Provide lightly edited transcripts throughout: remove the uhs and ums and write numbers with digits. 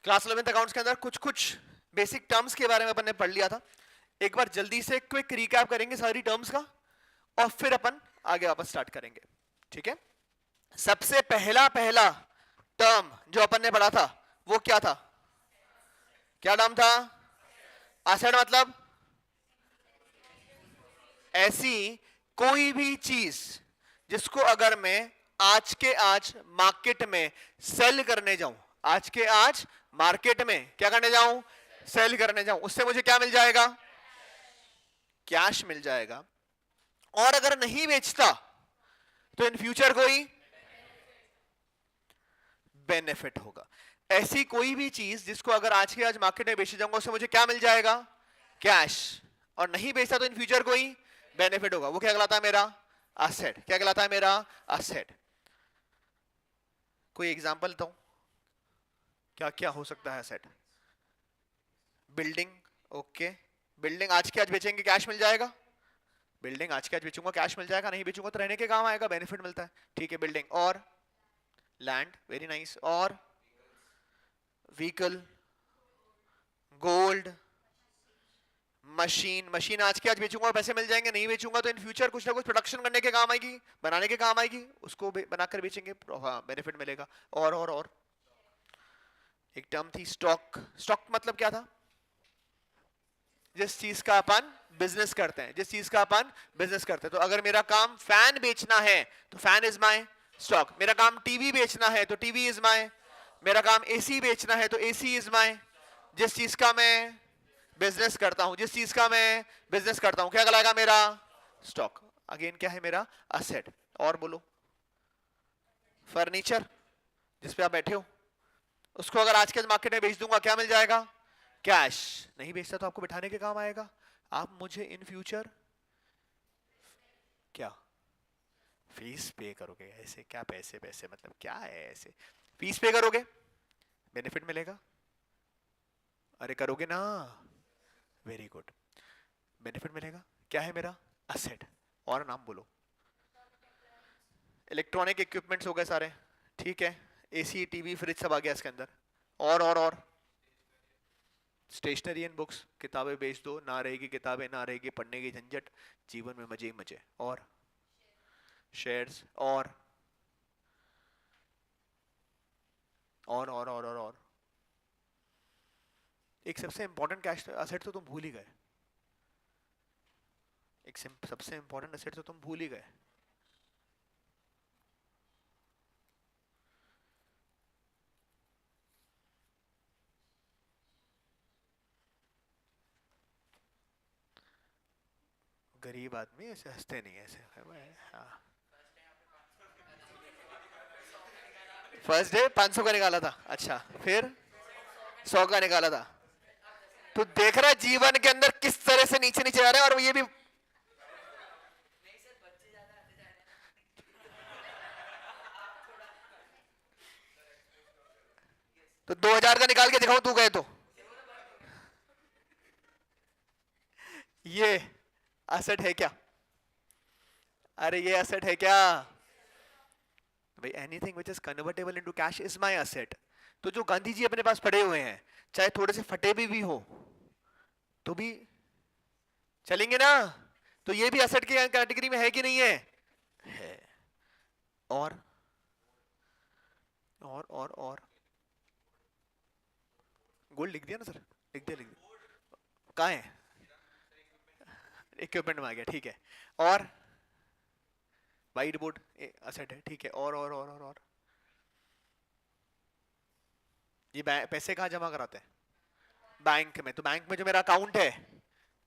Class 11th accounts के अंदर कुछ कुछ बेसिक टर्म्स के बारे में अपन ने पढ़ लिया था. एक बार जल्दी से क्विक रिकैप करेंगे सारी टर्म्स का और फिर अपन आगे वापस स्टार्ट करेंगे. ठीक है. सबसे पहला पहला टर्म जो अपन ने पढ़ा था वो क्या था? क्या नाम था? एसेट मतलब ऐसी कोई भी चीज जिसको अगर मैं आज के आज मार्केट में सेल करने जाऊं, आज के आज मार्केट में क्या करने जाऊं? सेल करने जाऊं, उससे मुझे क्या मिल जाएगा? कैश मिल जाएगा. और अगर नहीं बेचता तो इन फ्यूचर कोई बेनिफिट होगा. ऐसी कोई भी चीज जिसको अगर आज के आज मार्केट में बेची जाऊंगा उससे मुझे क्या मिल जाएगा? कैश. और नहीं बेचता तो इन फ्यूचर कोई बेनिफिट होगा. वो क्या कहलाता है? मेरा एसेट. क्या कहलाता है? मेरा एसेट. कोई एग्जांपल दो, क्या क्या हो सकता है एसेट? बिल्डिंग. ओके. बिल्डिंग आज के आज बेचेंगे कैश मिल जाएगा. बिल्डिंग आज के आज बेचूंगा कैश मिल जाएगा, नहीं बेचूंगा तो रहने के काम आएगा, बेनिफिट मिलता है. ठीक है. बिल्डिंग. और लैंड. Very nice. और व्हीकल. गोल्ड. मशीन. मशीन आज के आज बेचूंगा पैसे मिल जाएंगे, नहीं बेचूंगा तो इन फ्यूचर कुछ ना कुछ प्रोडक्शन करने के काम आएगी, बनाने के काम आएगी, उसको बनाकर बेचेंगे, हाँ बेनिफिट मिलेगा. और एक टर्म थी स्टॉक. स्टॉक मतलब क्या था? जिस चीज का अपन बिजनेस करते हैं, जिस चीज का अपन बिजनेस करते हैं. तो अगर मेरा काम फैन बेचना है तो फैन इज माय स्टॉक. मेरा काम टीवी बेचना है तो टीवी इज माय. मेरा काम एसी बेचना है तो एसी इज माय. जिस चीज का मैं बिजनेस करता हूं, जिस चीज का मैं बिजनेस करता हूं, क्या कहलाएगा? मेरा स्टॉक. अगेन क्या है? मेरा असेट. और बोलो. फर्नीचर जिसपे आप बैठे हो, उसको अगर आज के मार्केट में बेच दूंगा क्या मिल जाएगा? कैश. नहीं बेचता तो आपको बिठाने के काम आएगा. आप मुझे इन फ्यूचर क्या फीस पे करोगे? ऐसे क्या? पैसे पैसे मतलब क्या है? ऐसे फीस पे करोगे, बेनिफिट मिलेगा. अरे करोगे ना. Very good. बेनिफिट मिलेगा. क्या है? मेरा असेट. और नाम बोलो. इलेक्ट्रॉनिक इक्विपमेंट्स हो गए सारे. ठीक है. एसी टीवी फ्रिज सब आ गया इसके अंदर. और स्टेशनरी एंड बुक्स. किताबें बेच दो, ना रहेगी किताबें, ना रहेगी पढ़ने की झंझट, जीवन में मजे ही मजे. और शेयर्स. और एक सबसे इंपॉर्टेंट कैश असेट तो तुम भूल ही गए. एक सबसे इंपॉर्टेंट असेट तो तुम भूल ही गए. गरीब आदमी ऐसे हंसते नहीं है ऐसे. हाँ. फर्स्ट डे 500 का निकाला था. अच्छा. फिर 100 का निकाला था. तो देख रहा है जीवन के अंदर किस तरह से नीचे नीचे आ रहे हैं. और ये भी तो 2000 का निकाल के दिखाओ तू गए तो. ये एसेट है क्या? अरे ये एसेट है क्या भाई? Anything which is convertible into cash is my asset. तो जो गांधी जी अपने पास पड़े हुए हैं, चाहे थोड़े से फटे भी हो तो भी चलेंगे ना. तो ये भी एसेट की कैटेगरी में है कि नहीं है? है. और और गोल्ड लिख दिया ना सर? लिख दिया. कहाँ है? इक्विपमेंट में आ गया. ठीक है. और वाइट बोर्ड असेट है. ठीक है. और ये पैसे कहाँ जमा कराते हैं? बैंक में. तो बैंक में जो मेरा अकाउंट है,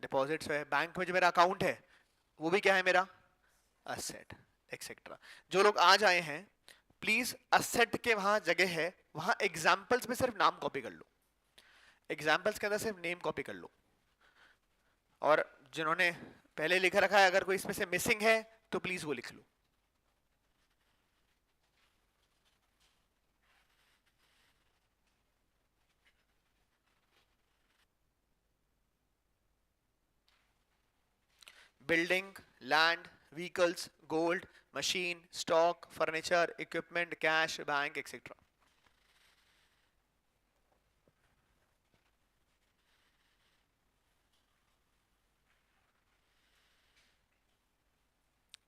डिपॉजिट्स है, बैंक में जो मेरा अकाउंट है वो भी क्या है? मेरा असेट. एक्सेट्रा. जो लोग आज आए हैं प्लीज असेट के वहां जगह है, वहां एग्जाम्पल्स में सिर्फ नाम कॉपी कर लो. एग्जाम्पल्स के अंदर सिर्फ नेम कॉपी कर लो. और जिन्होंने पहले लिख रखा है अगर कोई इसमें से मिसिंग है तो प्लीज वो लिख लो. Building, land, vehicles, gold, machine, stock, furniture, equipment, cash, bank etcetera.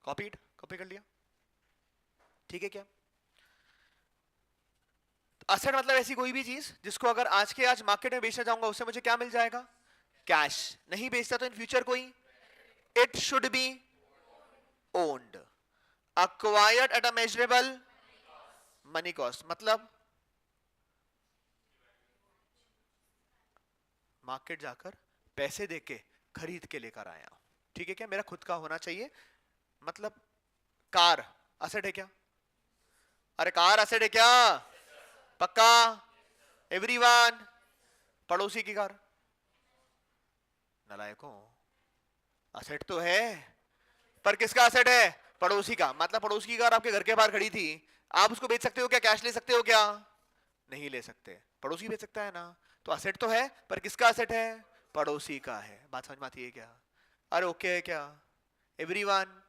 Copy कर लिया, ठीक है क्या? असेट मतलब ऐसी कोई भी चीज जिसको अगर आज के आज मार्केट में बेचना चाहूंगा उससे मुझे क्या मिल जाएगा? कैश। नहीं बेचता तो इन फ्यूचर कोई, it should be owned, acquired at a measurable money cost, मतलब मार्केट जाकर पैसे देके खरीद के लेकर आया, ठीक है क्या? मेरा खुद का होना चाहिए। मतलब कार असेट है क्या? अरे कार असेट है क्या? पक्का? एवरीवन? पड़ोसी की कार? नलायकों, असेट तो है, पर किसका असेट है? पड़ोसी का। मतलब पड़ोसी की कार आपके घर के बाहर खड़ी थी, आप उसको बेच सकते हो क्या? कैश ले सकते हो क्या? नहीं ले सकते, पड़ोसी बेच सकता है ना। तो असेट तो है, पर किसका असेट है? पड़ोसी का है। बात समझ में आती है क्या? अरे ओके है क्या एवरीवन?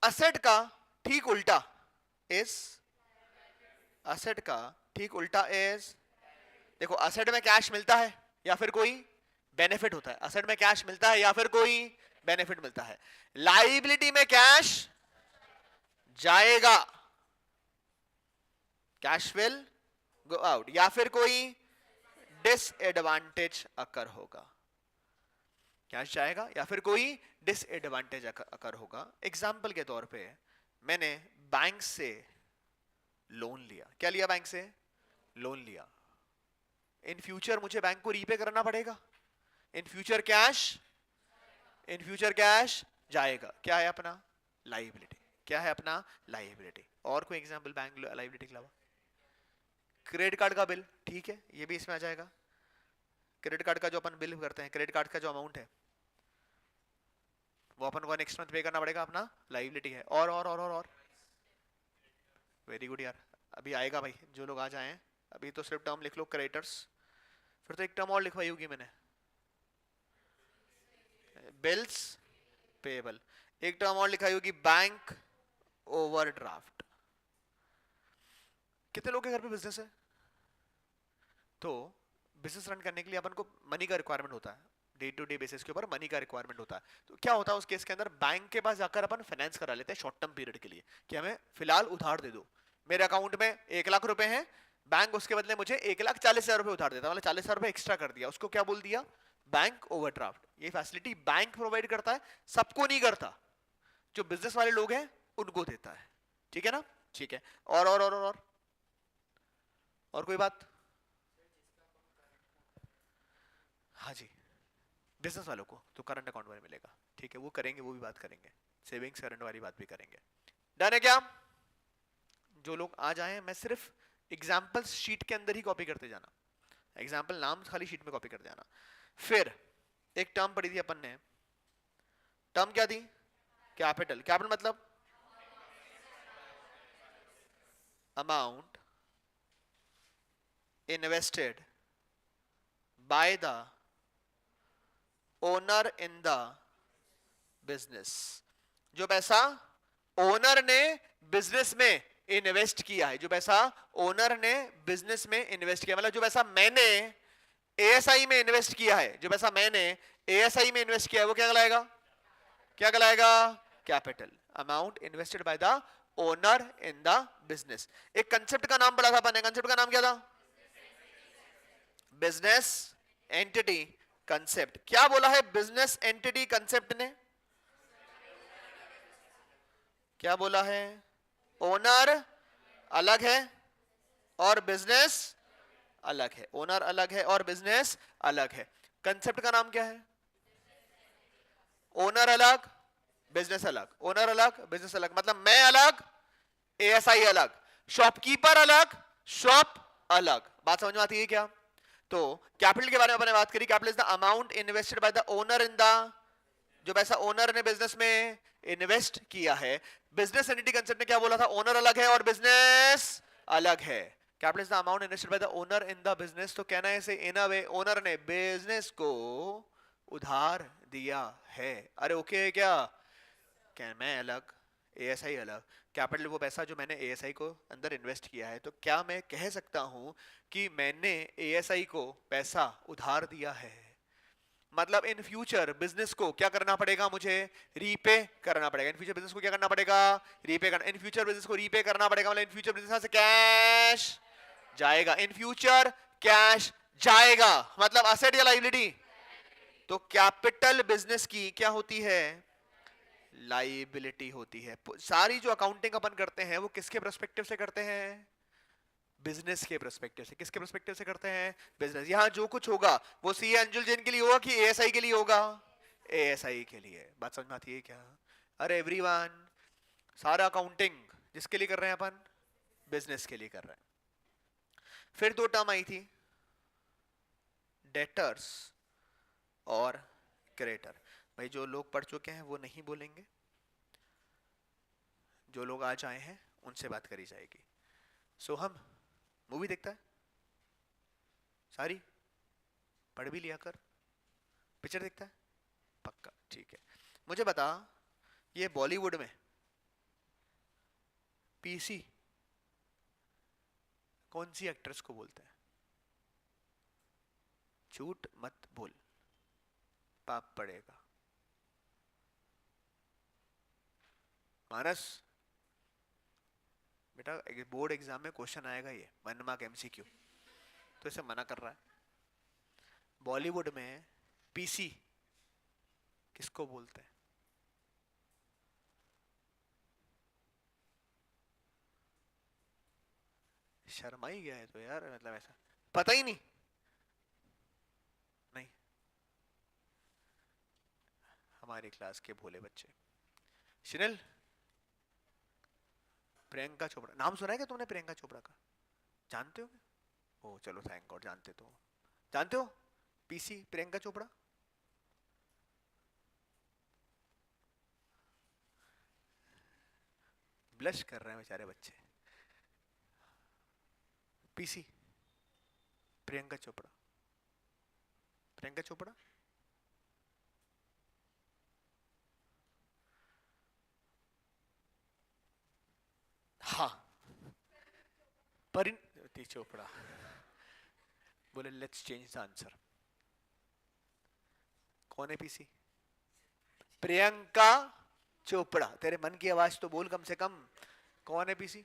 असेट का ठीक उल्टा इज, असेट का ठीक उल्टा इज, देखो असेट में कैश मिलता है या फिर कोई बेनिफिट होता है, असेट में कैश मिलता है या फिर कोई बेनिफिट मिलता है। लाइबिलिटी में कैश जाएगा, कैश विल गो आउट, या फिर कोई डिसएडवांटेज अकर होगा, कैश जाएगा या फिर कोई डिसएडवांटेज अकर होगा। एग्जाम्पल के तौर पे मैंने बैंक से लोन लिया, क्या लिया? बैंक से लोन लिया। इन फ्यूचर मुझे बैंक को रीपे करना पड़ेगा, in future cash, in future cash जाएगा, क्या है अपना? लाइबिलिटी। क्या है अपना? लाइबिलिटी। और कोई एग्जांपल बैंक लाइबिलिटी के अलावा? क्रेडिट कार्ड का बिल, ठीक है, ये भी इसमें आ जाएगा। क्रेडिट कार्ड का जो अपन बिल करते हैं, क्रेडिट कार्ड का जो अमाउंट है वो अपन को नेक्स्ट मंथ पे करना पड़ेगा, अपना लाइबिलिटी है। और वेरी गुड यार, अभी आएगा भाई, जो लोग आ जाएं। अभी तो सिर्फ टर्म लिख लो क्रेडिटर्स, फिर तो एक टर्म और लिखवाई होगी मैंने, बिल्स पेबल। एक टर्म और लिखाई होगी बैंक ओवरड्राफ्ट। कितने लोग के घर पे बिजनेस है? तो बिजनेस रन करने के लिए अपन को मनी का रिक्वायरमेंट होता है, डे टू डे बेसिस के ऊपर मनी का रिक्वायरमेंट होता है। तो क्या होता है उस केस के अंदर? बैंक के पास जाकर अपन फाइनेंस करा लेते हैं शॉर्ट टर्म पीरियड के लिए, कि हमें फिलहाल उधार दे दो, मेरे अकाउंट में 1 लाख रुपए हैं, बैंक उसके बदले मुझे 1,40,000 रुपए उधार देता है, मतलब 40,000 रुपए एक्स्ट्रा कर दिया, उसको क्या बोल दिया? Bank overdraft. ये फैसिलिटी बैंक प्रोवाइड करता है, सबको नहीं करता, जो बिजनेस वाले लोग हैं उनको देता है, ठीक है ना? ठीक है। और कोई बात? हाँ जी, बिजनेस वालों को तो करंट अकाउंट में मिलेगा, ठीक है, वो करेंगे, वो भी बात करेंगे, सेविंग्स करंट वाली बात भी करेंगे। डन है क्या? जो लोग आ जाए, मैं सिर्फ एग्जाम्पल शीट के अंदर ही कॉपी करते जाना, एग्जाम्पल नाम खाली शीट में कॉपी करते जाना। फिर एक टर्म पढ़ी थी अपन ने, टर्म क्या थी? कैपिटल। कैपिटल मतलब amount invested by the owner in the business, जो पैसा ओनर ने बिजनेस में इन्वेस्ट किया है, जो पैसा ओनर ने बिजनेस में इन्वेस्ट किया, मतलब जो पैसा मैंने एएसआई में इन्वेस्ट किया है, जो पैसा मैंने एएसआई में इन्वेस्ट किया है वो क्या कहलाएगा? क्या कहलाएगा? Capital. Amount invested by the owner in the business. एक कंसेप्ट का नाम पढ़ा था अपन ने, कंसेप्ट का नाम क्या था? Business entity concept. क्या बोला है बिजनेस एंटिटी कंसेप्ट ने? क्या बोला है? ओनर अलग है और बिजनेस अलग है, ओनर अलग है और बिजनेस अलग है। कंसेप्ट का नाम क्या है? ओनर अलग बिजनेस अलग, ओनर अलग बिजनेस अलग, मतलब मैं अलग एएसआई अलग, शॉपकीपर अलग शॉप अलग। बात समझ में आती है क्या? तो कैपिटल के बारे में अपने बात करी, capital is the amount invested by the owner in the, जो पैसा ओनर ने बिजनेस में इन्वेस्ट किया है। बिजनेस एंटिटी कंसेप्ट ने क्या बोला था? ओनर अलग है और बिजनेस अलग है। Capital is the amount invested by the owner in the business, तो कहना है इसे इन अ वे ओनर ने बिजनेस को उधार दिया है। अरे ओके है क्या? क्या मैं अलग एएसआई अलग, कैपिटल वो पैसा जो मैंने एएसआई को अंदर इन्वेस्ट किया है, तो क्या मैं कह सकता हूं कि मैंने एएसआई को पैसा उधार दिया है? मतलब इन फ्यूचर बिजनेस को क्या करना पड़ेगा, मुझे रीपे करना पड़ेगा। इन फ्यूचर बिजनेस को क्या करना पड़ेगा, रीपे करना। इन फ्यूचर बिजनेस को रीपे करना पड़ेगा, मतलब इन फ्यूचर बिजनेस से कैश जाएगा। इन फ्यूचर कैश जाएगा, मतलब असेट या लायबिलिटी। तो कैपिटल बिजनेस की क्या होती है, लायबिलिटी होती है। सारी जो अकाउंटिंग अपन करते हैं वो किसके पर्सपेक्टिव से करते हैं, बिजनेस के पर्सपेक्टिव से। किसके पर्सपेक्टिव से करते हैं, बिजनेस। यहां जो कुछ होगा वो सीए अंजुल जैन के लिए होगा कि एएसआई के लिए होगा, एएसआई के लिए। बात समझ में आती है क्या? अरे एवरीवन, सारा अकाउंटिंग जिसके लिए कर रहे हैं अपन, बिजनेस के लिए कर रहे हैं। फिर दो टर्म आई थी, डेटर्स और क्रेडिटर। भाई जो लोग पढ़ चुके हैं वो नहीं बोलेंगे, जो लोग आज आए हैं उनसे बात करी जाएगी। सो हम मूवी देखता है सारी, पढ़ भी लिया कर। पिक्चर देखता है पक्का, ठीक है। मुझे बता, ये बॉलीवुड में पीसी कौन सी एक्ट्रेस को बोलते हैं? झूठ मत बोल, पाप पड़ेगा। मानस बेटा, बोर्ड एग्जाम में क्वेश्चन आएगा ये 1 मार्क एमसीक्यू, तो इसे मना कर रहा है। बॉलीवुड में पीसी किसको बोलते हैं? शर्मा ही गया है तो यार, मतलब ऐसा पता ही नहीं। नहीं, हमारी क्लास के भोले बच्चे। शिनल, प्रियंका चोपड़ा नाम सुना है क्या तुमने? प्रियंका चोपड़ा का जानते हो? ओ चलो, थैंक गॉड जानते। तो जानते हो पीसी प्रियंका चोपड़ा? ब्लश कर रहे हैं बेचारे बच्चे। पीसी प्रियंका चोपड़ा, प्रियंका चोपड़ा हाँ, परिणति चोपड़ा बोले लेट्स चेंज द आंसर। कौन है पीसी? प्रियंका चोपड़ा। तेरे मन की आवाज तो बोल कम से कम, कौन है पीसी?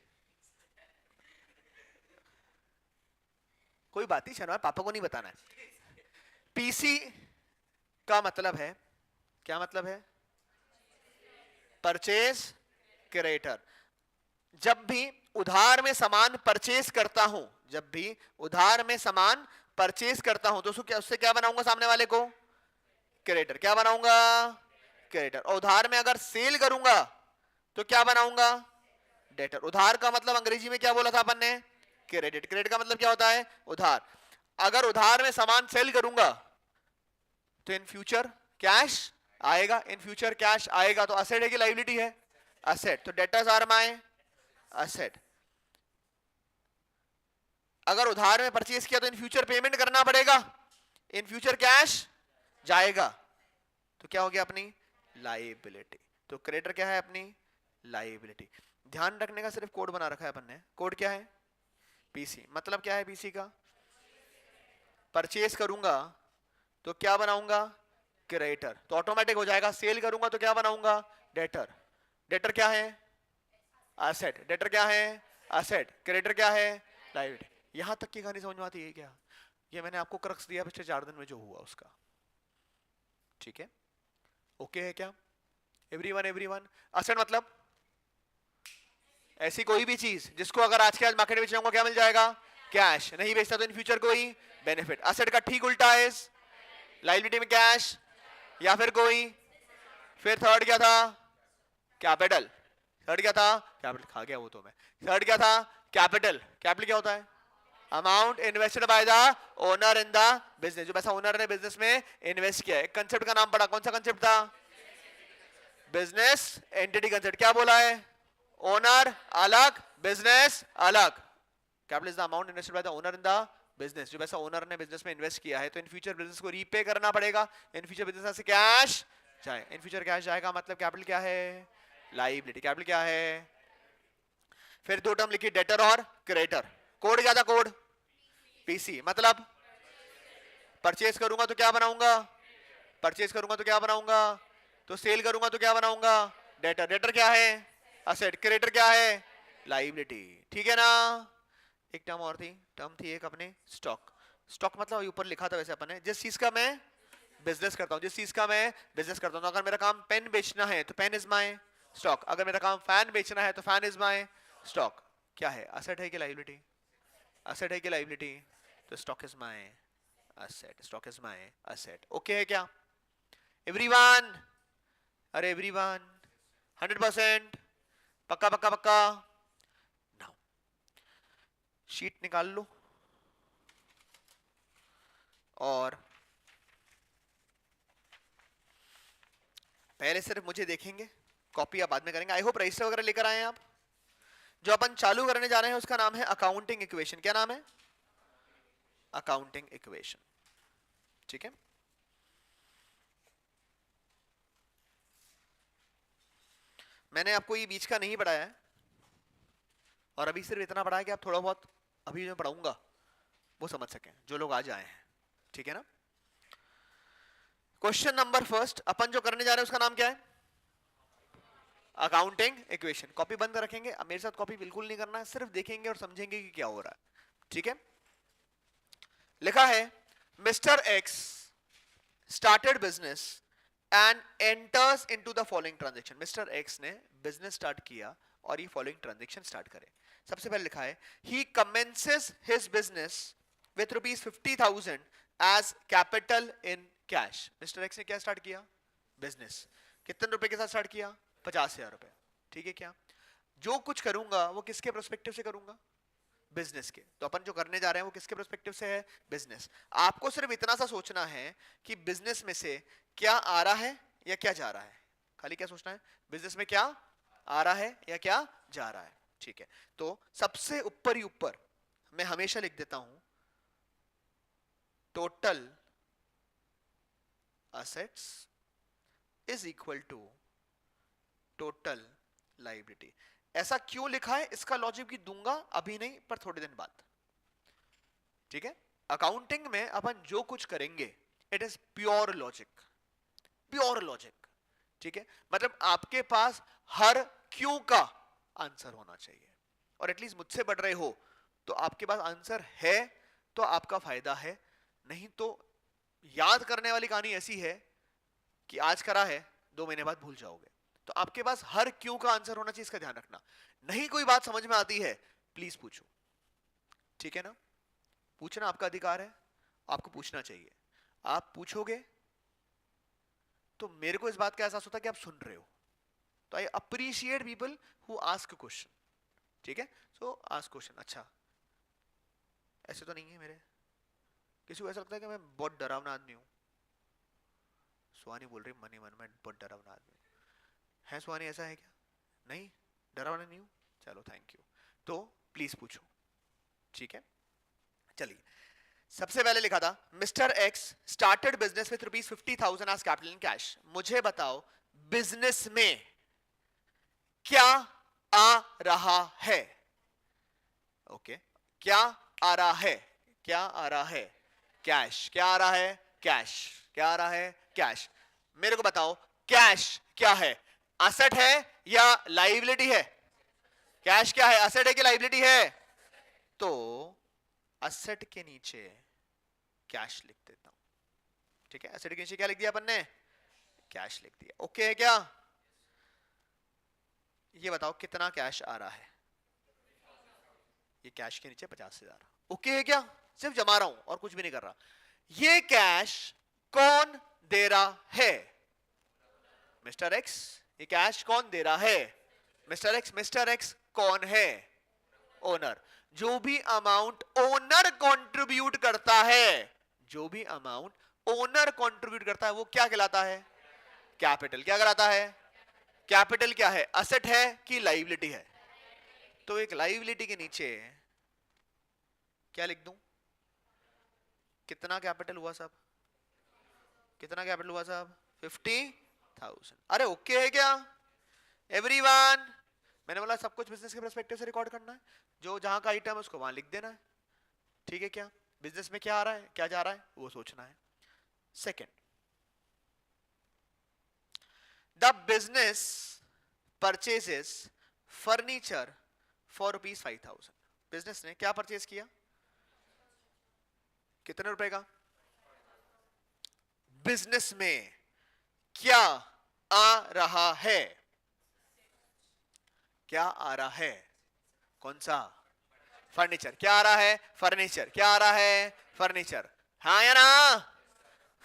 कोई बात नहीं शर्मा, पापा को नहीं बताना है। पीसी का मतलब है, क्या मतलब है? Purchase creditor. जब भी उधार में सामान परचेज करता हूं, जब भी उधार में सामान परचेज करता हूं तो उससे क्या बनाऊंगा सामने वाले को? क्रेडिटर। क्या बनाऊंगा? क्रेडिटर। और उधार में अगर सेल करूंगा तो क्या बनाऊंगा? डेटर। उधार का मतलब अंग्रेजी में क्या बोला था अपन ने? क्रेडिट। क्रेडिट का मतलब क्या होता है? उधार। अगर उधार में सामान सेल करूंगा तो इन फ्यूचर कैश आएगा। इन फ्यूचर कैश आएगा तो असेट है कि लायबिलिटी है? असेट। तो डेटर्स आर माय असेट। अगर उधार में परचेज किया तो इन फ्यूचर पेमेंट करना पड़ेगा, इन फ्यूचर कैश जाएगा, तो क्या हो गया अपनी लायबिलिटी। तो क्रेडिटर क्या है? अपनी लायबिलिटी। ध्यान रखने का सिर्फ कोड बना रखा है अपन ने। कोड क्या है? पीसी। मतलब क्या है पीसी का? परचेज करूंगा तो क्या बनाऊंगा? क्रेडिटर। तो ऑटोमेटिक हो जाएगा। सेल करूंगा तो क्या बनाऊंगा? डेटर। डेटर क्या है? एसेट। डेटर क्या है? एसेट। क्रेडिटर क्या है? लायबिलिटी। यहां तक की कहानी समझ में आती है क्या? ये मैंने आपको क्रक्स दिया पिछले 4 दिन में जो हुआ उसका, ठीक है? ओके है क्या एवरीवन? एवरीवन, एसेट मतलब ऐसी कोई भी चीज जिसको अगर आज के आज मार्केट में बेच जाऊंगा क्या मिल जाएगा? कैश। नहीं बेचता तो इन फ्यूचर कोई बेनिफिट। एसेट का ठीक उल्टा है लायबिलिटी में कैश या फिर कोई। फिर थर्ड क्या था? कैपिटल। थर्ड क्या था? कैपिटल। खा गया वो तो मैं। थर्ड क्या था? कैपिटल। कैपिटल क्या होता है? Amount invested by the owner in the business. जो पैसा ओनर ने बिजनेस में इन्वेस्ट किया है। कंसेप्ट का नाम पड़ा, कौन सा कंसेप्ट था? Business entity concept. क्या बोला है? ओनर अलग, बिजनेस अलग। Capital is the amount invested by the owner in the business. जो पैसा ओनर ने बिजनेस में इन्वेस्ट किया है तो इन फ्यूचर बिजनेस को रीपे करना पड़ेगा। इन फ्यूचर बिजनेस से कैश जाए। इन फ्यूचर कैश जाएगा मतलब कैपिटल क्या है? लायबिलिटी। कैपिटल क्या है? फिर दो टर्म लिखी, डेटर और क्रेडिटर। कोड क्या था? Code PC. मतलब परचेज करूंगा तो क्या बनाऊंगा? परचेज करूंगा तो क्या बनाऊंगा, तो सेल करूंगा तो क्या बनाऊंगा, डेटर। डेटर क्या है, असेट। क्रेडिटर क्या है, लाइबिलिटी। ठीक है ना। एक टर्म थी एक अपने स्टॉक। स्टॉक मतलब ऊपर लिखा था वैसे अपन ने, जिस चीज का मैं बिजनेस करता हूँ, जिस चीज का मैं बिजनेस करता हूँ। तो अगर मेरा काम पेन बेचना है तो पेन इज माय स्टॉक। अगर मेरा काम फैन बेचना है तो फैन इज माय स्टॉक। क्या है, असेट है कि लाइबिलिटी, असेट है कि लाइबिलिटी, तो stock is my asset, stock is my asset. Okay है क्या एवरीवन, अरे एवरीवन 100%, पक्का पक्का पक्का। नाउ शीट निकाल लो और पहले सिर्फ मुझे देखेंगे, कॉपी आप बाद में करेंगे। आई होप रजिस्टर वगैरह लेकर आए हैं आप। जो अपन चालू करने जा रहे हैं उसका नाम है अकाउंटिंग इक्वेशन। क्या नाम है, अकाउंटिंग इक्वेशन। ठीक है, मैंने आपको ये बीच का नहीं पढ़ाया है, और अभी सिर्फ इतना पढ़ा है कि आप थोड़ा बहुत अभी जो पढ़ाऊंगा वो समझ सकें, जो लोग आज आए हैं। ठीक है ना। क्वेश्चन नंबर फर्स्ट अपन जो करने जा रहे हैं उसका नाम क्या है, अकाउंटिंग इक्वेशन। कॉपी बंद रखेंगे, अब मेरे साथ कॉपी बिल्कुल नहीं करना है, सिर्फ देखेंगे और समझेंगे कि क्या हो रहा है। ठीक है, लिखा है mister X started business and enters into the following transaction. Mister X ने बिजनेस स्टार्ट किया और ये फॉलोइंग ट्रांजैक्शन स्टार्ट करे। सबसे पहले लिखा है he commences his business with ₹50,000 as capital in cash. Mister X ने क्या स्टार्ट किया, बिजनेस। कितने रुपए के साथ स्टार्ट किया, 50,000 रुपए। ठीक है क्या, जो कुछ करूंगा वो किसके प्रोस्पेक्टिव से करूंगा, बिजनेस के। तो अपन जो करने जा रहे हैं वो किसके प्रोस्पेक्टिव से है, बिजनेस। आपको सिर्फ इतना सा सोचना है कि बिजनेस में से क्या आ रहा है या क्या जा रहा है, खाली क्या सोचना है, बिजनेस में क्या आ रहा है या क्या जा रहा है। ठीक है, तो सबसे ऊपर ही ऊपर मैं हमेशा लिख देता हूं total assets is equal to total liability. ऐसा क्यों लिखा है इसका लॉजिक भी दूंगा, अभी नहीं पर थोड़े दिन बाद। ठीक है, अकाउंटिंग में अपन जो कुछ करेंगे it is pure logic, pure logic. ठीक है, मतलब आपके पास हर क्यों का आंसर होना चाहिए, और एटलीस्ट मुझसे बढ़ रहे हो तो आपके पास आंसर है तो आपका फायदा है, नहीं तो याद करने वाली कहानी ऐसी है कि आज करा है 2 महीने बाद भूल जाओगे। तो आपके पास हर क्यों का आंसर होना चाहिए, इसका ध्यान रखना। नहीं कोई बात समझ में आती है प्लीज पूछो। ठीक है ना, पूछना आपका अधिकार है, आपको पूछना चाहिए। आप पूछोगे तो मेरे को इस बात का एहसास होता है कि आप सुन रहे हो। तो I appreciate people who ask question. ठीक है, सो आस्क क्वेश्चन। अच्छा ऐसे तो नहीं है मेरे, किसी को ऐसा लगता है कि मैं बहुत डरावना आदमी हूं। सुहानी बोल रही मनी मन में बहुत डरावना आदमी है। सुहानी ऐसा है क्या, नहीं डरावना नहीं हूं, चलो थैंक यू। तो प्लीज पूछो। ठीक है, चलिए सबसे पहले लिखा था mister X started business with ₹50,000 as capital in cash. मुझे बताओ बिजनेस में क्या आ रहा है। ओके, क्या आ रहा है, क्या आ रहा है, कैश। क्या आ रहा है, कैश। क्या आ रहा है, कैश। मेरे को बताओ कैश क्या है, असेट है या लाइबिलिटी है। कैश क्या है, असेट है कि लाइबिलिटी है। तो असेट के नीचे कैश लिख देता हूं। ठीक है, एसेट के नीचे क्या लिख दिया अपन ने, कैश लिख दिया। ओके है क्या, ये बताओ कितना कैश आ रहा है, ये कैश के नीचे 50,000। ओके है क्या, सिर्फ जमा रहा हूं और कुछ भी नहीं कर रहा। ये कैश कौन दे रहा है, मिस्टर एक्स। ये कैश कौन दे रहा है, मिस्टर एक्स। मिस्टर एक्स कौन है, ओनर। जो भी अमाउंट ओनर कंट्रीब्यूट करता है, जो भी अमाउंट ओनर कंट्रीब्यूट करता है वो क्या कहलाता है, कैपिटल। क्या कहलाता है, कैपिटल। क्या है, असेट है कि लाइबिलिटी है। तो एक लाइबिलिटी के नीचे क्या लिख दूं, कितना कैपिटल हुआ साहब, कितना कैपिटल हुआ साहब, 50,000। अरे ओके है क्या एवरीवन। मैंने बोला सब कुछ बिजनेस के पर्सपेक्टिव से रिकॉर्ड करना है, जो जहां का आइटम है उसको वहां लिख देना है। ठीक है क्या, बिजनेस में क्या आ रहा है क्या जा रहा है वो सोचना है। Second, the business purchases furniture for ₹5,000। Business ने क्या परचेज किया, कितने रुपए का? बिजनेस में क्या आ रहा है, क्या आ रहा है? कौन सा? फर्नीचर। क्या आ रहा है? फर्नीचर। क्या आ रहा है? फर्नीचर। हाँ या ना?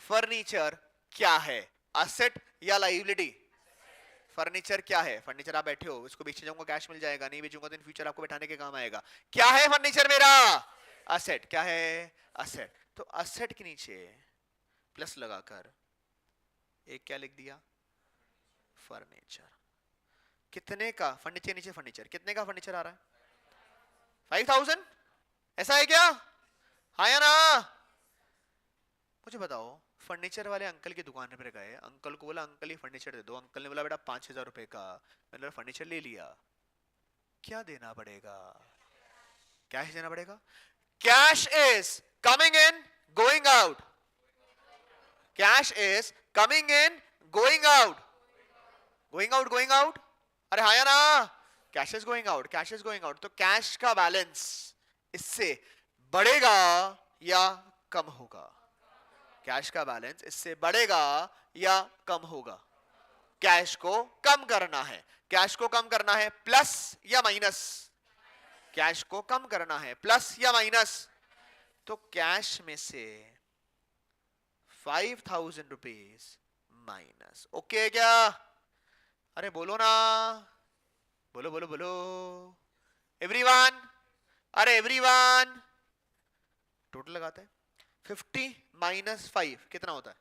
फर्नीचर क्या है, असेट या लाइबिलिटी? फर्नीचर क्या है? फर्नीचर आप बैठे हो, इसको बेचने जाऊंगा कैश मिल जाएगा, नहीं बेचूंगा तो इन फ्यूचर आपको बैठाने के काम आएगा। क्या है फर्नीचर मेरा? असेट। क्या है? असेट। तो असेट के नीचे प्लस लगाकर एक क्या लिख दिया? फर्नीचर। कितने का फर्नीचर? नीचे फर्नीचर, कितने का फर्नीचर आ रहा है? 5,000। ऐसा है क्या? हाँ या ना? मुझे बताओ, फर्नीचर वाले अंकल की दुकान पर गए, अंकल को बोला अंकल ये फर्नीचर दे दो, अंकल ने बोला बेटा 5,000 रुपए का। मैंने फर्नीचर ले लिया, क्या देना पड़ेगा? कैश देना पड़ेगा। Cash is coming in going out, cash is coming in going out, going out going out. अरे हाँ या ना? Cash is going out, cash is going out. तो कैश का बैलेंस इससे बढ़ेगा या कम होगा? कैश का बैलेंस इससे बढ़ेगा या कम होगा? कैश को कम करना है। कैश को कम करना है, प्लस या माइनस? कैश को कम करना है, प्लस या माइनस? तो कैश में से 5,000 रुपीज माइनस। ओके क्या? अरे बोलो ना, बोलो बोलो बोलो एवरीवन। अरे एवरीवन, टोटल लगाते हैं। 50 माइनस 5 कितना होता है?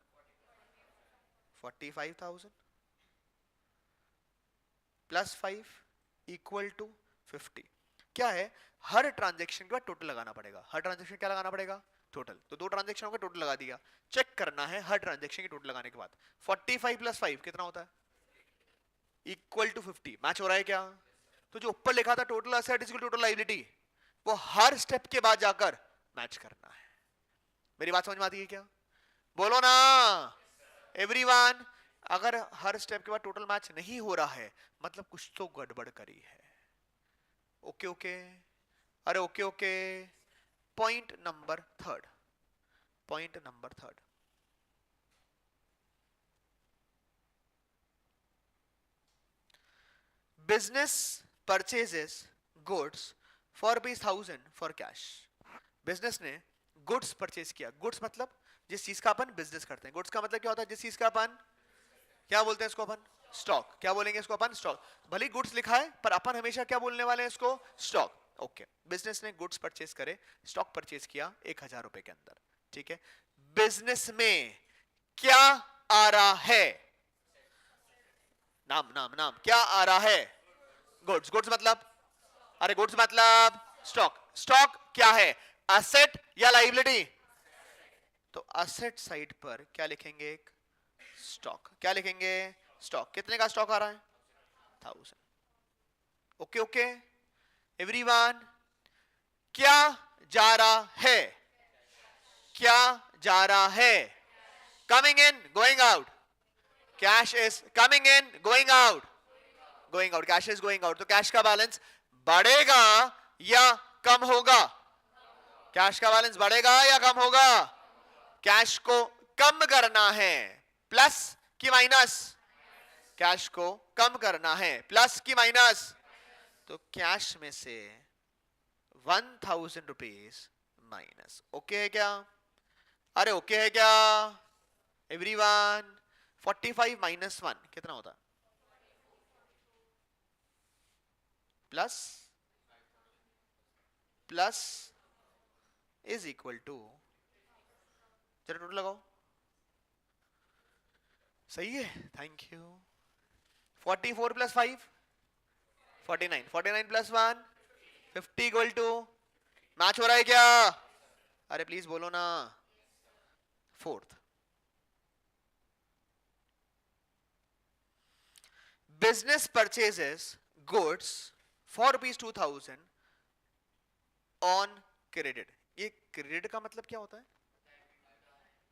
45,000 प्लस 5 इक्वल टू 50। क्या है? हर ट्रांजेक्शन के बाद टोटल लगाना पड़ेगा। हर ट्रांजेक्शन क्या लगाना पड़ेगा? टोटल। तो दो ट्रांजेक्शन का टोटल लगा दिया। चेक करना है हर ट्रांजेक्शन के टोटल लगाने के बाद 45 प्लस 5 कितना होता है? Equal to 50। मैच हो रहा है क्या? तो जो ऊपर लिखा था total asset is total liability, वो हर स्टेप के बाद जाकर मैच करना है। मेरी बात समझ में आती है क्या? बोलो ना एवरीवन। अगर हर स्टेप के बाद टोटल मैच नहीं हो रहा है, मतलब कुछ तो गड़बड़ करी है। ओके ओके, अरे okay okay. Point number third, point number third, business purchases goods for ₹1,000 for cash. Business ने गुड्स परचेज किया। गुड्स मतलब जिस चीज का अपन बिजनेस करते हैं। गुड्स का मतलब क्या होता है? जिस चीज का अपन क्या बोलते हैं इसको? अपन स्टॉक। क्या बोलेंगे इसको? अपन स्टॉक। भले गुड्स लिखा है पर अपन हमेशा क्या बोलने वाले हैं इसको? स्टॉक। ओके। बिजनेस ने गुड्स परचेज करे, स्टॉक परचेज किया 1,000 रुपए के अंदर। ठीक है। बिजनेस में क्या आ रहा है? नाम नाम नाम। क्या आ रहा है? गुड्स। गुड्स मतलब? अरे गुड्स मतलब स्टॉक। स्टॉक क्या है? असेट या लाइबिलिटी? तो असेट साइड पर क्या लिखेंगे? एक स्टॉक। क्या लिखेंगे? स्टॉक। कितने का स्टॉक आ रहा है? 1,000। Okay okay everyone. क्या जा रहा है? क्या जा रहा है? Coming in going out. Cash is coming in going out, going out. Cash is going out. तो कैश का बैलेंस बढ़ेगा या कम होगा? कैश का बैलेंस बढ़ेगा या कम होगा? कैश को कम करना है, प्लस की माइनस? कैश को कम करना है, प्लस की माइनस? तो कैश में से 1,000 रुपीज माइनस। ओके है क्या? अरे ओके है क्या एवरीवन? 45 माइनस 1 कितना होता है? Plus plus is equal to, चलो टोटल लगाओ। सही है, thank you. 44 plus 5 49, 49 plus 1 50 equal to, match हो रहा है क्या? अरे प्लीज बोलो ना। Fourth, business purchases goods for ₹2,000 on credit. ये क्रेडिट का मतलब क्या होता है?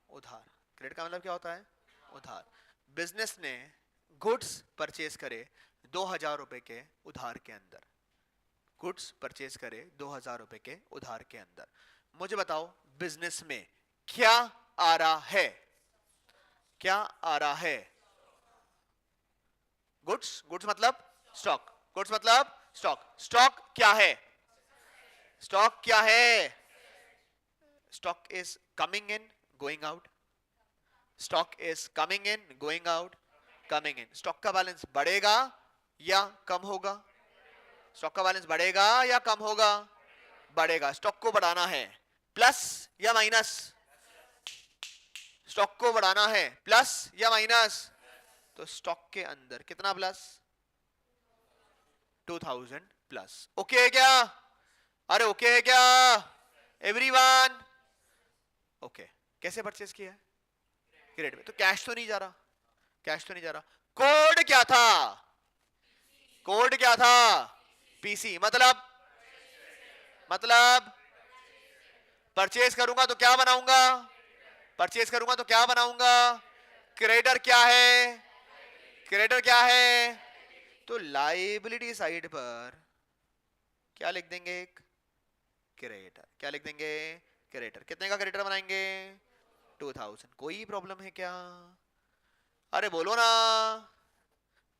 उधार। क्रेडिट का मतलब क्या होता है? उधार। बिजनेस ने गुड्स परचेज करे 2000 रुपए के उधार के अंदर, गुड्स परचेज करे 2000 रुपए के उधार के अंदर, मुझे बताओ बिजनेस में क्या आ रहा है, क्या आ रहा है? गुड्स, गुड्स मतलब स्टॉक, गुड्स मतलब स्टॉक, स्टॉक क्या है? स्टॉक क्या है? Stock is coming in, going out, stock is coming in, going out, coming in. Stock का बैलेंस बढ़ेगा या कम होगा? स्टॉक का बैलेंस बढ़ेगा या कम होगा? बढ़ेगा। स्टॉक को बढ़ाना है, प्लस या माइनस? स्टॉक को बढ़ाना है, प्लस या माइनस? तो स्टॉक के अंदर कितना प्लस? 2000 प्लस। ओके है क्या? अरे ओके है क्या एवरीवन? ओके। कैसे परचेज किया है? क्रेडिट में। तो कैश तो नहीं जा रहा, कैश तो नहीं जा रहा। कोड क्या था? कोड क्या था? पीसी। मतलब परचेज करूंगा तो क्या बनाऊंगा? परचेज करूंगा तो क्या बनाऊंगा? क्रेडिटर क्या है? क्रेडिटर क्या है? तो लायबिलिटी साइड पर क्या लिख देंगे? एक क्रेडिटर। क्या लिख देंगे? क्रेडिटर। कितने का क्रेडिटर बनाएंगे? 2000। कोई प्रॉब्लम है क्या? अरे बोलो ना।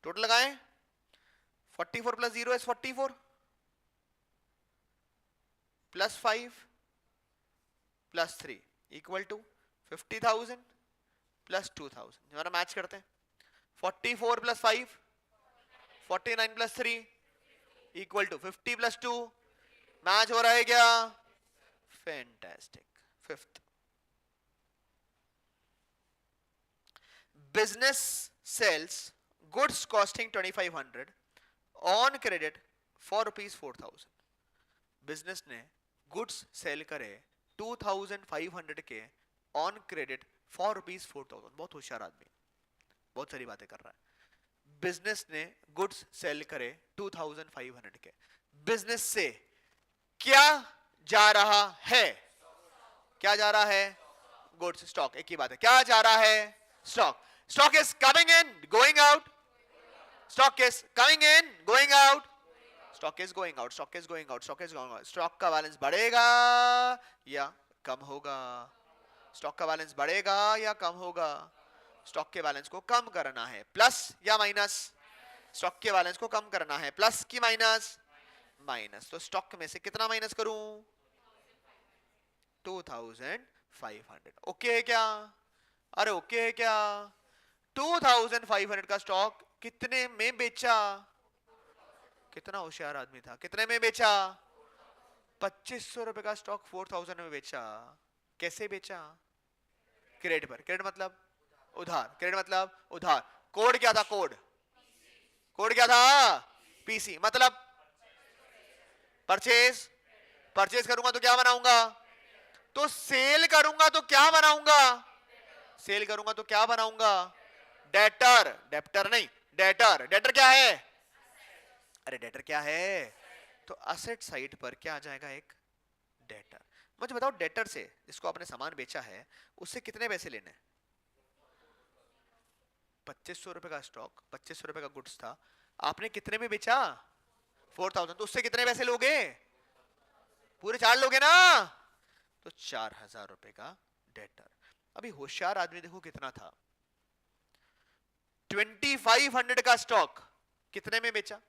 टोटल लगाएं, 44 plus 0 is 44 plus 5 plus 3 equal to 50,000 plus 2000। हमारा मैच करते हैं। 44 plus 5 49 plus 3 equal to 50 plus 2। Match हो रहा है क्या? Fantastic. Fifth, business sells goods costing 2500 on credit for rupees 4000। Business ने गुड्स सेल करे 2500 के ऑन क्रेडिट फॉर रुपीज 4000। बहुत होशियार आदमी, बहुत सारी बातें कर रहा है। बिजनेस ने गुड्स सेल करे 2500 के, बिजनेस से क्या जा रहा है? क्या जा रहा है? Goods, stock. एक ही बात है, क्या जा रहा है? Stock. Stock is coming in, going out, stock is coming in, going out, stock is going out, stock is going out, stock is going out. Stock का बैलेंस बढ़ेगा या कम होगा? स्टॉक का बैलेंस बढ़ेगा या कम होगा? स्टॉक के बैलेंस को कम करना है, प्लस या माइनस? स्टॉक के बैलेंस को कम करना है, प्लस की माइनस? माइनस। तो स्टॉक में से कितना माइनस करूं? 2500। ओके है क्या? अरे ओके है क्या? 2500 का स्टॉक कितने में बेचा? कितना होशियार आदमी था, कितने में बेचा? 2500 रुपए का स्टॉक 4000 में बेचा। कैसे बेचा? क्रेडिट पर। क्रेडिट मतलब उधार, क्रेडिट मतलब उधार। कोड क्या था? कोड, कोड क्या था? पीसी। मतलब परचेज, परचेज करूंगा तो क्या बनाऊंगा? तो सेल करूंगा तो क्या बनाऊंगा? सेल करूंगा तो क्या बनाऊंगा? डेटर। डेप्टर नहीं, डेटर। डेटर क्या है? अरे डेटर क्या है? तो असेट साइड पर क्या आ जाएगा? एक डेटर। मुझे बताओ, डेटर से जिसको आपने सामान बेचा है उससे कितने पैसे लेने? 2500 रुपए का स्टॉक, 2500 रुपए का गुड्स था, आपने कितने में बेचा? 4000। तो उससे कितने पैसे लोगे? पूरे 4 लोगे ना? तो 4000 रुपए का डेटर। अभी होशियार आदमी देखो कितना था, 2500 का स्टॉक कितने में बेचा?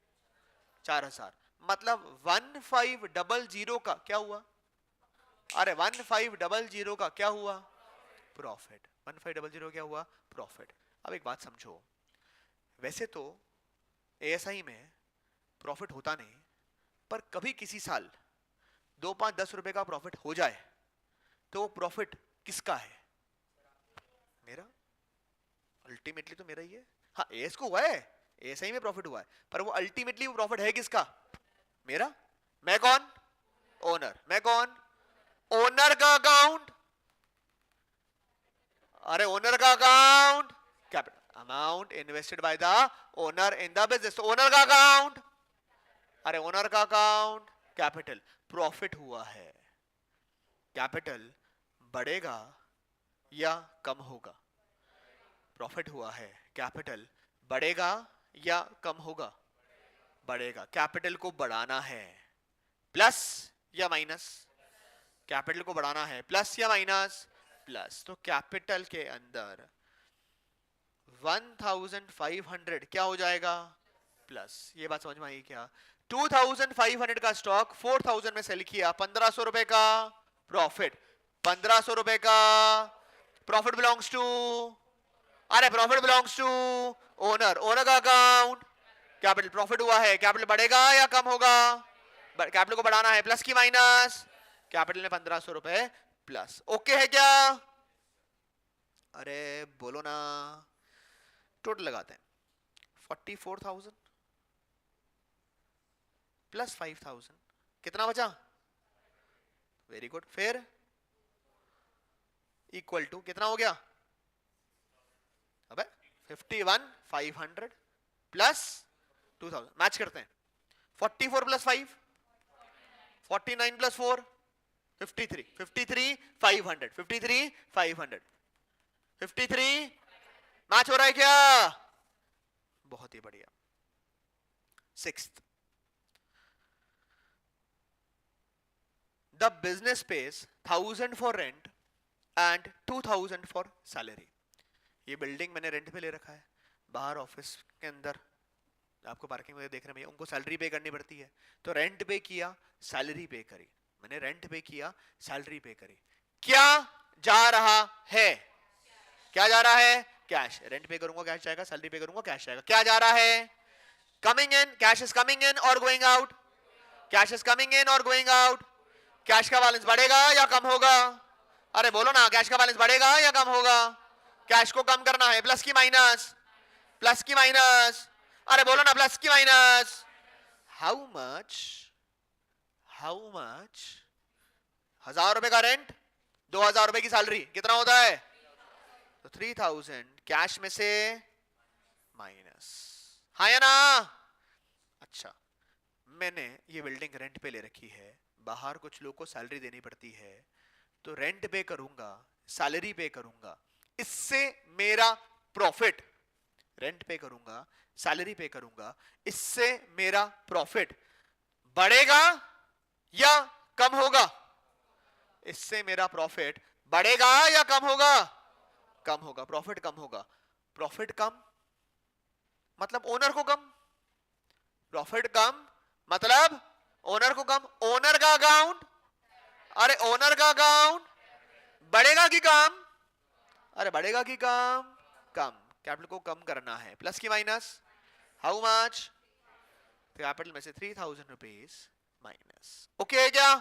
4000। मतलब 1500 का क्या हुआ? अरे 1500 का क्या हुआ? प्रॉफिट। 1500 क्या हुआ? प्रॉफिट। अब एक बात समझो, वैसे तो एएसआई में प्रॉफिट होता नहीं, पर कभी किसी साल 2 5 10 रुपए का प्रॉफिट हो जाए तो वो प्रॉफिट किसका है? मेरा। अल्टीमेटली तो मेरा ही है। हाँ, एएस को हुआ है, एएसआई में प्रॉफिट हुआ है, पर वो अल्टीमेटली वो प्रॉफिट है किसका? मेरा। मैं कौन? ओनर। मैं कौन? ओनर का अकाउंट। अरे ओनर का account capital, amount invested by the owner in the business. Owner का अकाउंट, अरे ओनर का अकाउंट कैपिटल। प्रॉफिट हुआ है, कैपिटल बढ़ेगा या कम होगा? प्रॉफिट हुआ है, कैपिटल बढ़ेगा या कम होगा? बढ़ेगा। कैपिटल को बढ़ाना है, प्लस या माइनस? कैपिटल को बढ़ाना है, प्लस या माइनस? प्लस। तो कैपिटल के अंदर 1500 क्या हो जाएगा? प्लस। ये बात समझ में आई क्या? 2500 का स्टॉक 4000 में सेल किया, 1500 रुपए का प्रॉफिट। 1500 रुपए का प्रॉफिट बिलोंग्स टू, अरे profit belongs to owner. Owner का अकाउंट, कैपिटल। प्रॉफिट हुआ है, कैपिटल बढ़ेगा या कम होगा? कैपिटल को बढ़ाना है, प्लस की माइनस? कैपिटल ने 1500 रुपए प्लस। ओके है क्या? अरे बोलो ना। टोटल लगाते हैं, 44,000 प्लस 5,000 कितना बचा? Very good. फिर इक्वल टू कितना हो गया? अबे 51,500 प्लस 2000। मैच करते हैं। 44 प्लस 5 49 प्लस 4 53 53,500 53,500 53। मैच हो रहा है क्या? बहुत ही बढ़िया। Sixth, the business page 1000 for rent and 2000 for salary. ये बिल्डिंग मैंने रेंट पे ले रखा है, बाहर ऑफिस के अंदर आपको पार्किंग वगैरह देख रहे हैं, उनको सैलरी पे करनी पड़ती है। तो रेंट पे किया, सैलरी पे करी। मैंने रेंट पे किया, सैलरी पे करी। क्या जा रहा है? क्या जा रहा है? कैश। रेंट पे करूंगा कैश जाएगा, सैलरी पे करूंगा कैश जाएगा। क्या जा रहा है? Coming in. Cash is coming in और going out. Cash is coming in और गोइंग आउट। कैश का बैलेंस बढ़ेगा या कम होगा? अरे बोलो ना, कैश का बैलेंस बढ़ेगा या कम होगा? कैश को कम करना है, प्लस की माइनस? प्लस की माइनस? अरे बोलो ना, प्लस की minus? How much? How much? 1000 रुपए का रेंट, 2000 रुपए की सैलरी, कितना होता है? तो 3000 कैश में से माइनस। हाँ या ना? अच्छा, मैंने ये बिल्डिंग रेंट पे ले रखी है, बाहर कुछ लोग को सैलरी देनी पड़ती है, तो रेंट पे करूंगा, सैलरी पे करूंगा, इससे मेरा प्रॉफिट। रेंट पे करूंगा, सैलरी पे करूंगा, इससे मेरा प्रॉफिट बढ़ेगा या कम होगा? इससे मेरा प्रॉफिट बढ़ेगा या कम होगा? कम होगा। प्रॉफिट कम होगा। प्रॉफिट कम मतलब ओनर को कम। प्रॉफिट कम मतलब ओनर को कम। ओनर का अकाउंट, अरे ओनर का अकाउंट बढ़ेगा कि कम? अरे बढ़ेगा कि कम? कम। कैपिटल को कम करना है, प्लस की माइनस? How much? कैपिटल में से 3000 रुपीज माइनस। ओके है क्या?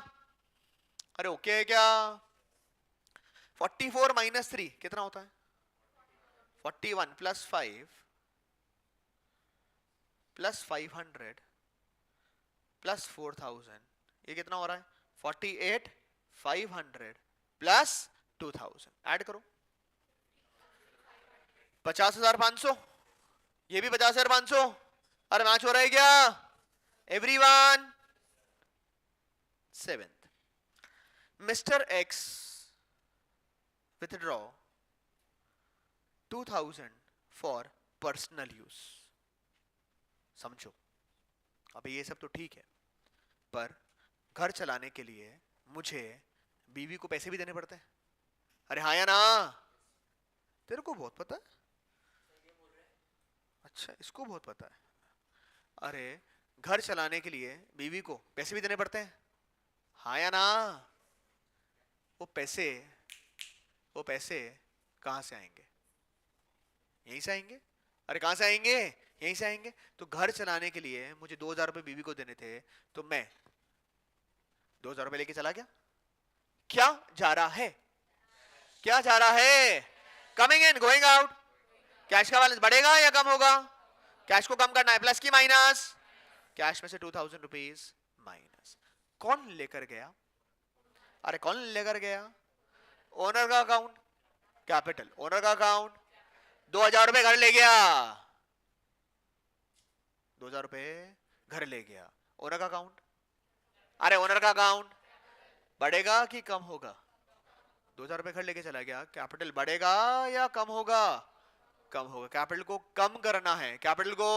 अरे ओके है क्या? 44 माइनस 3 कितना होता है? 41 प्लस 5 प्लस 500 प्लस 4000, ये कितना हो रहा है? 48,500 प्लस 2000। ऐड करो, 50,500। ये भी 50,500। अरे मैच हो रहा है क्या everyone? Seventh, mister x withdraw 2000 for personal use. समझो, अभी ये सब तो ठीक है, पर घर चलाने के लिए मुझे बीवी को पैसे भी देने पड़ते हैं। अरे हाँ या ना? तेरे को बहुत पता है? अच्छा, इसको बहुत पता है। अरे घर चलाने के लिए बीवी को पैसे भी देने पड़ते हैं, हाँ या ना? वो पैसे कहां से आएंगे? यहीं से आएंगे। अरे कहां से आएंगे? यहीं से आएंगे। तो घर चलाने के लिए मुझे 2000 रुपए बीवी को देने थे, तो मैं 2000 रुपए लेके चला गया। क्या जा रहा है? क्या जा रहा है? कमिंग इन, गोइंग आउट। कैश का बैलेंस बढ़ेगा या कम होगा? कैश को कम करना है, प्लस की माइनस? कैश में से 2000 रुपीज माइनस। कौन लेकर गया? अरे कौन लेकर गया? ओनर का अकाउंट, कैपिटल। ओनर का अकाउंट 2000 रुपए घर ले गया, 2000 रुपए घर ले गया। ओनर का अकाउंट, अरे ओनर का अकाउंट बढ़ेगा कि कम होगा? 2000 रुपए घर लेके चला गया, कैपिटल बढ़ेगा या कम होगा? कम होगा। कैपिटल को कम करना है, कैपिटल को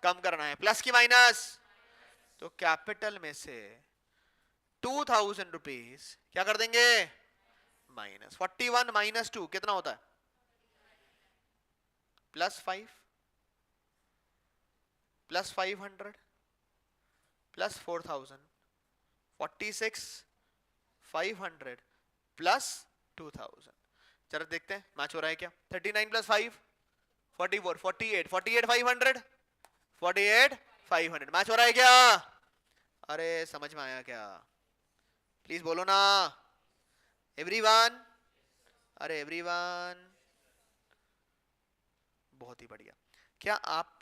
कम करना है, प्लस की माइनस। तो कैपिटल में से 2,000 रुपीज क्या कर देंगे, माइनस। 41 माइनस 2 कितना होता है, +5, +500 +4,000, 46 500 +2,000। जरा देखते हैं मैच हो रहा है क्या। 39 + 5 44, 48, 48 500, 48 500 मैच हो रहा है क्या। अरे समझ में आया क्या, प्लीज बोलो ना एवरीवन। अरे एवरीवन, बहुत ही बढ़िया। क्या आप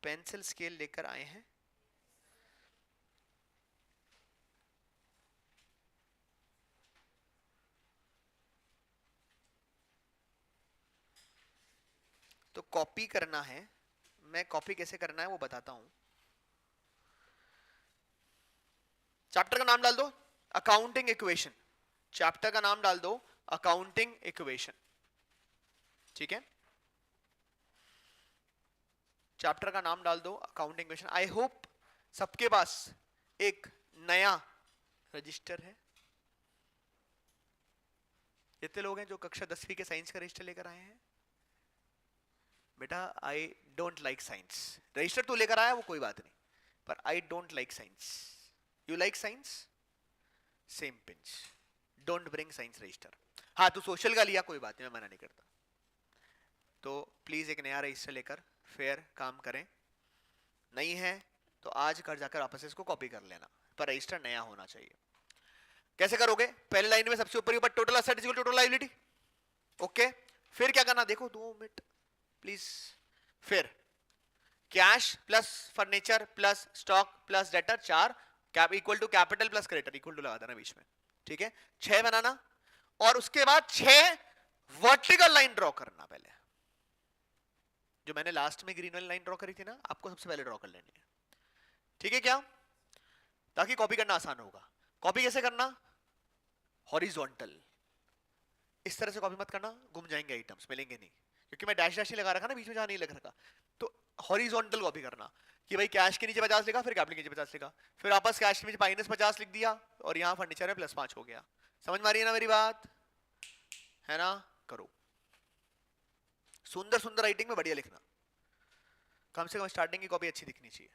पेंसिल स्केल लेकर आए हैं। तो कॉपी करना है, मैं कॉपी कैसे करना है वो बताता हूं। चैप्टर का नाम डाल दो अकाउंटिंग इक्वेशन, चैप्टर का नाम डाल दो अकाउंटिंग इक्वेशन, ठीक है। चैप्टर का नाम डाल दो अकाउंटिंग इक्वेशन। आई होप सबके पास एक नया रजिस्टर है। जितने लोग हैं जो कक्षा 10वीं के साइंस का रजिस्टर लेकर आए हैं, बेटा I don't like science. Register तू लेकर आया वो कोई बात नहीं, पर I don't like science. You like science, same pinch, don't bring science register. हाँ तू सोशल का लिया कोई बात नहीं, मैं मना नहीं करता। तो प्लीज एक नया रजिस्टर लेकर फेयर काम करें। नहीं है तो आज घर जाकर वापस इसको कॉपी कर लेना, पर रजिस्टर नया होना चाहिए। कैसे करोगे, पहले लाइन में सबसे ऊपर ऊपर total asset equal total liability, okay. फिर क्या करना, देखो 2 मिनट प्लीज। फिर cash plus furniture plus stock plus debtor 4 cap equal to capital plus creditor equal to लगा देना बीच में, ठीक है। 6 बनाना और उसके बाद 6 वर्टिकल लाइन ड्रॉ करना। पहले जो मैंने लास्ट में ग्रीन वाली लाइन ड्रॉ करी थी ना, आपको सबसे पहले ड्रॉ कर लेनी है, ठीक है क्या, ताकि कॉपी करना आसान होगा। कॉपी कैसे करना, हॉरिजॉन्टल, इस तरह से कॉपी मत करना, गुम जाएंगे आइटम्स, मिलेंगे नहीं, क्योंकि मैं डैश डैश नहीं लगा रखा ना बीच में जहां नहीं लग रखा। तो हॉरिजॉन्टल कॉपी करना कि भाई कैश के नीचे 50 लिखा, फिर कैपिटल के नीचे 50 लिखा, फिर वापस कैश के नीचे -50 लिख दिया, और यहाँ फर्नीचर में +5 हो गया। समझ में आ रही है ना मेरी बात, है ना। करो, सुंदर सुंदर राइटिंग में बढ़िया लिखना, कम से कम स्टार्टिंग की कॉपी अच्छी दिखनी चाहिए।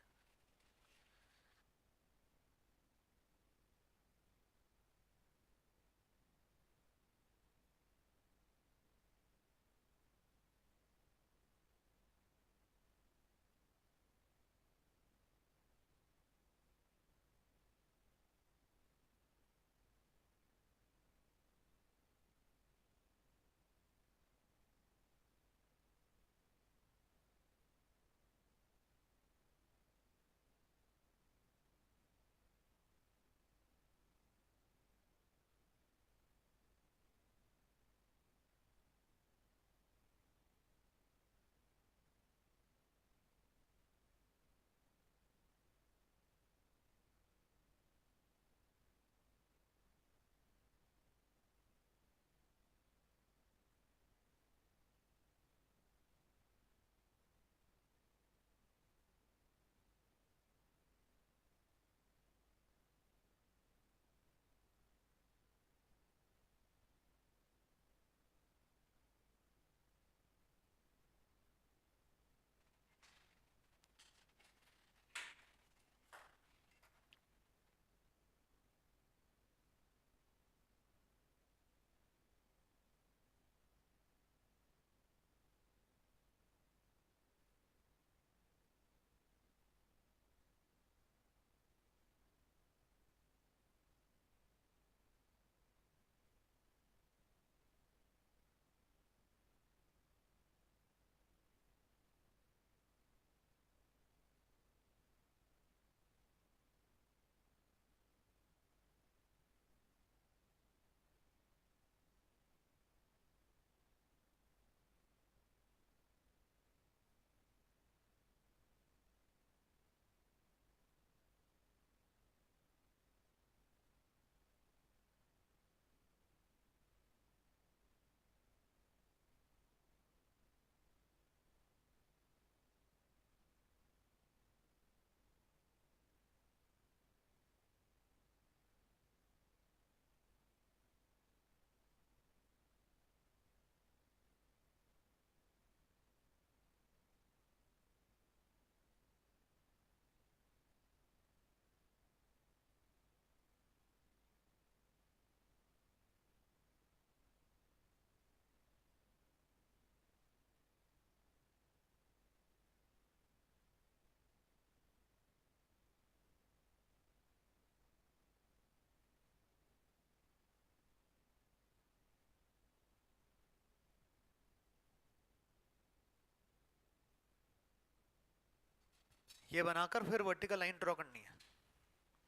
ये बनाकर फिर वर्टिकल लाइन ड्रॉ करनी है,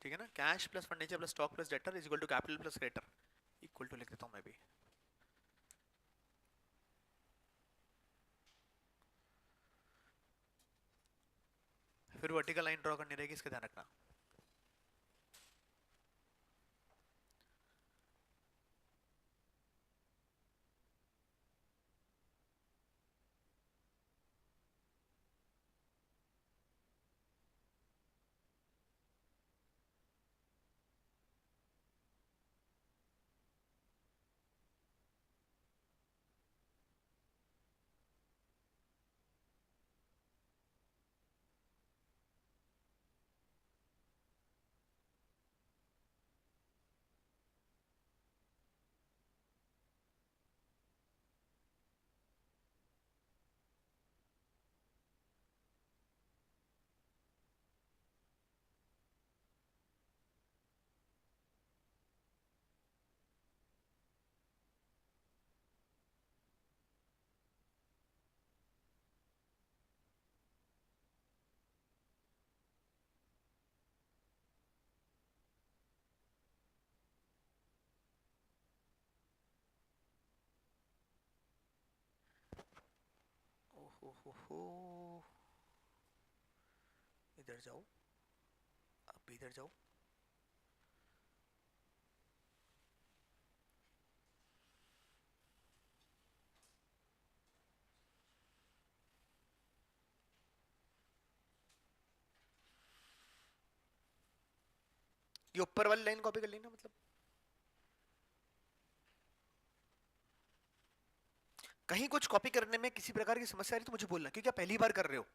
ठीक है ना। Cash plus furniture plus stock plus debtor is equal to capital plus creditor, equal to लिख देता हूं मैं भी। फिर वर्टिकल लाइन ड्रॉ करनी रहेगी, इसका ध्यान रखना। ओहो, इधर जाओ, अब इधर जाओ। ये ऊपर वाली लाइन कॉपी कर लेना, मतलब कहीं कुछ कॉपी करने में किसी प्रकार की समस्या आ रही तो मुझे बोलना, क्योंकि आप पहली बार कर रहे हो,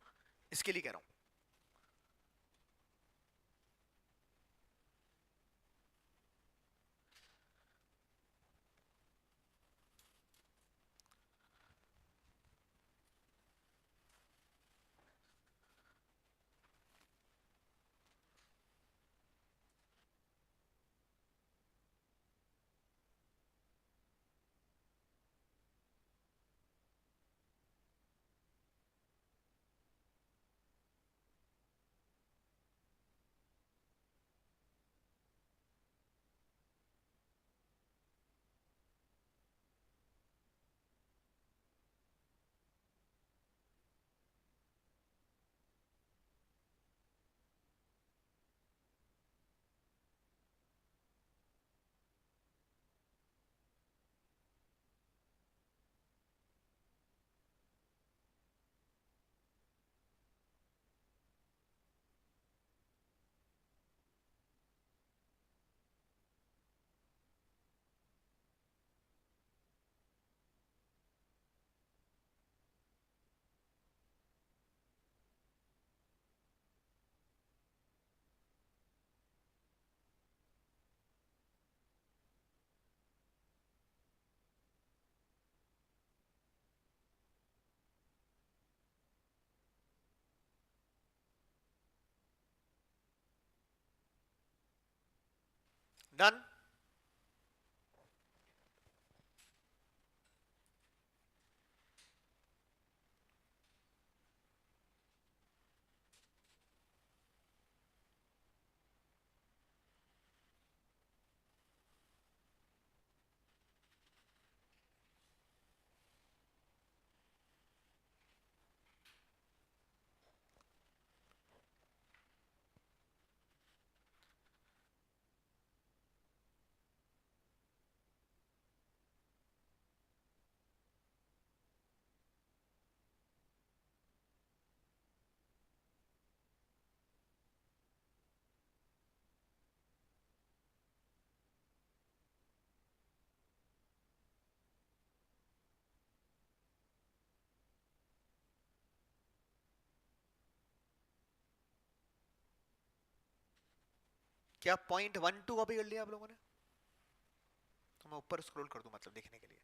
इसके लिए कह रहा हूं। डन। क्या पॉइंट 1 2 कॉपी कर लिया आप लोगों ने? तो मैं ऊपर स्क्रॉल कर दूं मतलब देखने के लिए।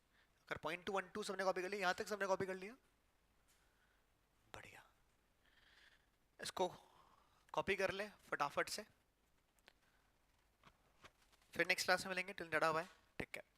अगर पॉइंट 2 1 2 सबने कॉपी कर लिया, यहां तक सबने कॉपी कर लिया, बढ़िया। इसको कॉपी कर ले फटाफट से, फिर नेक्स्ट क्लास में मिलेंगे। Till tata bye, take care.